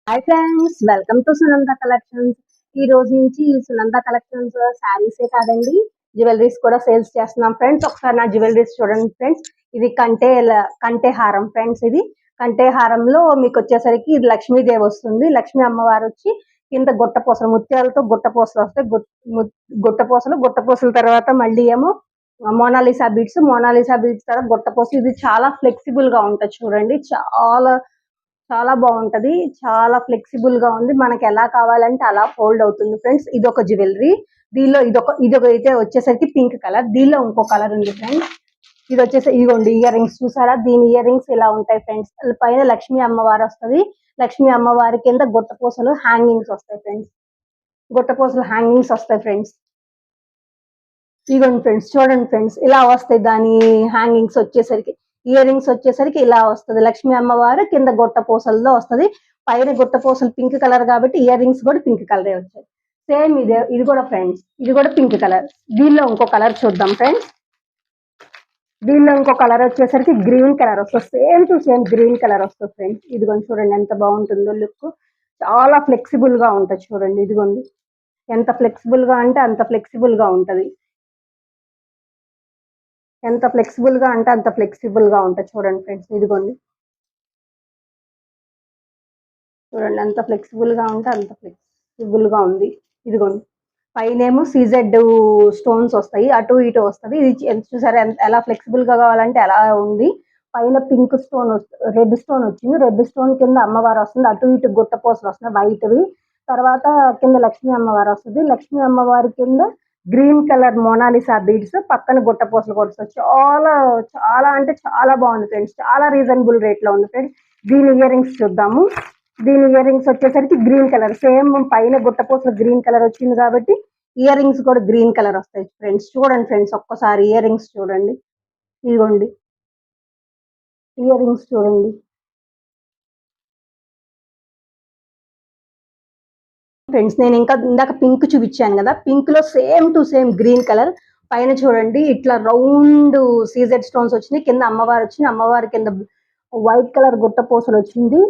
Hi friends, welcome to Sunanda collections. ఈ రోజు నుంచి సునంద కలెక్షన్స్ శారీసే కాదండి, జ్యువెలరీస్ కూడా సేల్స్ చేస్తున్నాం ఫ్రెండ్స్. ఒకసారి నా జ్యువెలరీస్ చూడండి ఫ్రెండ్స్. ఇది కంటే హారం ఫ్రెండ్స్. ఇది కంటే హారంలో మీకు వచ్చేసరికి ఇది లక్ష్మీదేవి వస్తుంది. లక్ష్మీ అమ్మవారు వచ్చి కింద గుట్టపూసలు, ముత్యాలతో గుట్టపూసలు వస్తాయి. గుట్టపూసల తర్వాత మళ్ళీ ఏమో మోనాలిసా బీడ్స్ తర్వాత గుట్టపూసలు. ఇది చాలా ఫ్లెక్సిబుల్ గా ఉంటుంది చూడండి. చాలా చాలా బాగుంటది. చాలా ఫ్లెక్సిబుల్ గా ఉంది. మనకి ఎలా కావాలంటే అలా ఫోల్డ్ అవుతుంది ఫ్రెండ్స్. ఇది ఒక జ్యువెలరీ. దీనిలో ఇదొక అయితే వచ్చేసరికి పింక్ కలర్. దీనిలో ఇంకో కలర్ ఉంది ఫ్రెండ్స్. ఇది వచ్చేసి ఇదిగోండి ఇయర్ రింగ్స్ చూసారా. దీని ఇయర్ రింగ్స్ ఇలా ఉంటాయి ఫ్రెండ్స్. పైన లక్ష్మీ అమ్మవారు వస్తుంది. లక్ష్మీ అమ్మవారి కింద గుట్టపూసలు హ్యాంగింగ్స్ వస్తాయి ఫ్రెండ్స్. గుట్టపూసలు హ్యాంగింగ్స్ వస్తాయి ఫ్రెండ్స్. ఇదిగోండి ఫ్రెండ్స్, చూడండి ఫ్రెండ్స్, ఇలా వస్తాయి దాని హ్యాంగింగ్స్ వచ్చేసరికి. ఇయర్ రింగ్స్ వచ్చేసరికి ఇలా వస్తుంది. లక్ష్మీ అమ్మవారు కింద గుట్టపూసలతో వస్తుంది. పైన గుట్టపూసలు పింక్ కలర్ కాబట్టి ఇయర్ రింగ్స్ కూడా పింక్ కలరే వచ్చాయి. సేమ్ ఇది కూడా ఫ్రెండ్స్, ఇది కూడా పింక్ కలర్. దీనిలో ఇంకో కలర్ చూద్దాం ఫ్రెండ్స్. దీనిలో ఇంకో కలర్ వచ్చేసరికి గ్రీన్ కలర్ వస్తుంది. Same to same green colour వస్తుంది ఫ్రెండ్స్. ఇదిగోండి చూడండి ఎంత బాగుంటుందో లుక్. చాలా ఫ్లెక్సిబుల్ గా ఉంటుంది చూడండి. ఇదిగోండి ఎంత ఫ్లెక్సిబుల్ గా అంటే అంత ఫ్లెక్సిబుల్ గా ఉంటది. ఎంత ఫ్లెక్సిబుల్ గా అంటే అంత ఫ్లెక్సిబుల్ గా ఉంటుంది చూడండి ఫ్రెండ్స్. ఇదిగోండి చూడండి ఎంత ఫ్లెక్సిబుల్ గా ఉంటే అంత ఫ్లెక్సిబుల్ గా ఉంది. ఇదిగోండి పైనేమో సీజెడ్ స్టోన్స్ వస్తాయి, అటు ఇటు వస్తుంది. ఇది చూసారా ఎలా ఫ్లెక్సిబుల్ గా కావాలంటే ఎలా ఉంది. పైన పింక్ స్టోన్ రెడ్ స్టోన్ వచ్చింది. రెడ్ స్టోన్ కింద అమ్మవారు వస్తుంది. అటు ఇటు గుట్టపోసలు వస్తున్నాయి వైట్వి. తర్వాత కింద లక్ష్మీ అమ్మవారు వస్తుంది. లక్ష్మీ అమ్మవారి కింద గ్రీన్ కలర్ మోనాలిసా బీడ్స్, పక్కన గుట్టపూసలు కూడా వస్తాయి. చాలా చాలా అంటే చాలా బాగుంది ఫ్రెండ్స్. చాలా రీజనబుల్ రేట్ లో ఉంది ఫ్రెండ్స్. దీని ఇయర్ రింగ్స్ చూద్దాము. దీని ఇయర్ రింగ్స్ వచ్చేసరికి గ్రీన్ కలర్. సేమ్ పైన గుట్టపూసలు గ్రీన్ కలర్ వచ్చింది కాబట్టి ఇయర్ రింగ్స్ కూడా గ్రీన్ కలర్ వస్తాయి ఫ్రెండ్స్. చూడండి ఫ్రెండ్స్, ఒక్కసారి ఇయర్ రింగ్స్ చూడండి. ఇదిగోండి ఇయర్ రింగ్స్ చూడండి. ఫ్రెండ్స్ నేను ఇంకా ఇందాక పింక్ చూపించాను కదా, పింక్ లో same to same green colour. పైన చూడండి ఇట్లా రౌండ్ సీజెడ్ స్టోన్స్ వచ్చినాయి. కింద అమ్మవారు వచ్చింది. అమ్మవారి కింద వైట్ కలర్ గుట్టపూసలు వచ్చింది.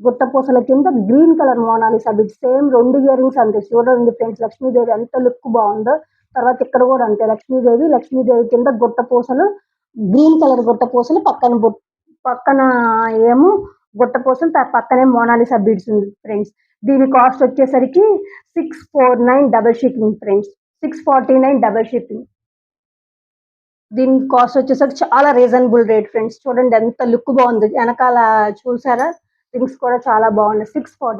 గుట్టపూసల కింద green colour Mona Lisa bit. Same రెండు ఇయర్ రింగ్స్ అంతే. చూడండి ఫ్రెండ్స్, లక్ష్మీదేవి ఎంత లుక్ బాగుందో. తర్వాత ఇక్కడ కూడా అంతే, లక్ష్మీదేవి కింద గుట్టపూసలు గ్రీన్ కలర్ గుట్టపూసలు, పక్కన ఏమో గుట్టపూసలు, పక్కనే మోనాలిసా బీడ్స్ ఉంది ఫ్రెండ్స్. దీని కాస్ట్ వచ్చేసరికి 649 double shipping friends. 649 double shipping. దీని కాస్ట్ వచ్చేసరికి చాలా రీజనబుల్ రేట్ ఫ్రెండ్స్. చూడండి ఎంత లుక్ బాగుంది. వెనకాల చూసారా రింగ్స్ కూడా చాలా బాగున్నాయి. 640